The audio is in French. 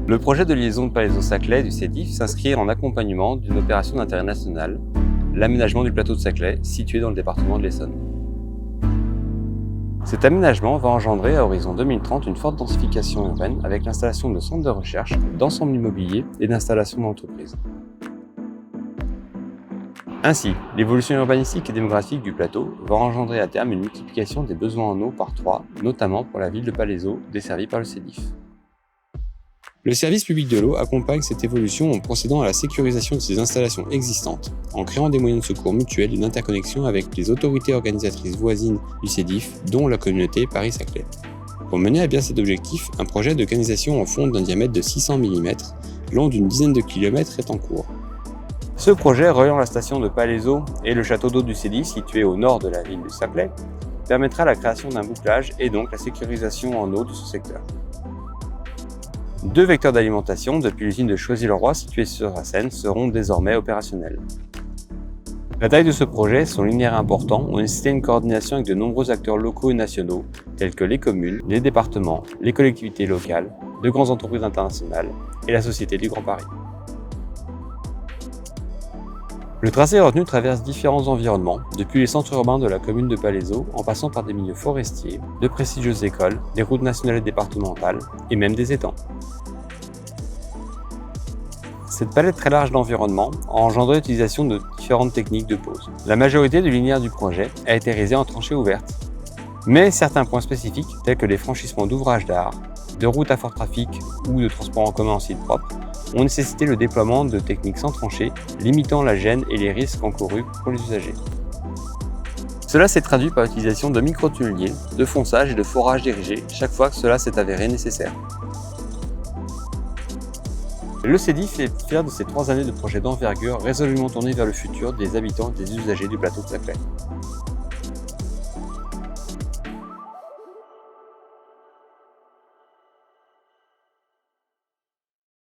Le projet de liaison de Palaiseau-Saclay du CEDIF s'inscrit en accompagnement d'une opération d'intérêt national, l'aménagement du plateau de Saclay, situé dans le département de l'Essonne. Cet aménagement va engendrer à horizon 2030 une forte densification urbaine avec l'installation de centres de recherche, d'ensembles immobiliers et d'installations d'entreprises. Ainsi, l'évolution urbanistique et démographique du plateau va engendrer à terme une multiplication des besoins en eau par 3, notamment pour la ville de Palaiseau, desservie par le CEDIF. Le service public de l'eau accompagne cette évolution en procédant à la sécurisation de ses installations existantes, en créant des moyens de secours mutuels et d'interconnexion avec les autorités organisatrices voisines du CEDIF, dont la communauté Paris-Saclay. Pour mener à bien cet objectif, un projet de canalisation en fonte d'un diamètre de 600 mm, long d'une dizaine de kilomètres, est en cours. Ce projet, reliant la station de Palaiseau et le château d'eau du CEDIF, situé au nord de la ville de Saclay, permettra la création d'un bouclage et donc la sécurisation en eau de ce secteur. 2 vecteurs d'alimentation depuis l'usine de Choisy-le-Roi située sur la Seine seront désormais opérationnels. La taille de ce projet, son linéaire important, ont nécessité une coordination avec de nombreux acteurs locaux et nationaux, tels que les communes, les départements, les collectivités locales, de grandes entreprises internationales et la Société du Grand Paris. Le tracé retenu traverse différents environnements, depuis les centres urbains de la commune de Palaiseau, en passant par des milieux forestiers, de prestigieuses écoles, des routes nationales et départementales, et même des étangs. Cette palette très large d'environnements a engendré l'utilisation de différentes techniques de pose. La majorité du linéaire du projet a été réalisée en tranchées ouvertes, mais certains points spécifiques, tels que les franchissements d'ouvrages d'art, de routes à fort trafic ou de transports en commun en site propre, ont nécessité le déploiement de techniques sans tranchées, limitant la gêne et les risques encourus pour les usagers. Cela s'est traduit par l'utilisation de micro-tunneliers, de fonçage et de forage dirigé chaque fois que cela s'est avéré nécessaire. Le CEDIF est fier de ces 3 années de projets d'envergure résolument tournés vers le futur des habitants et des usagers du plateau de Saclay.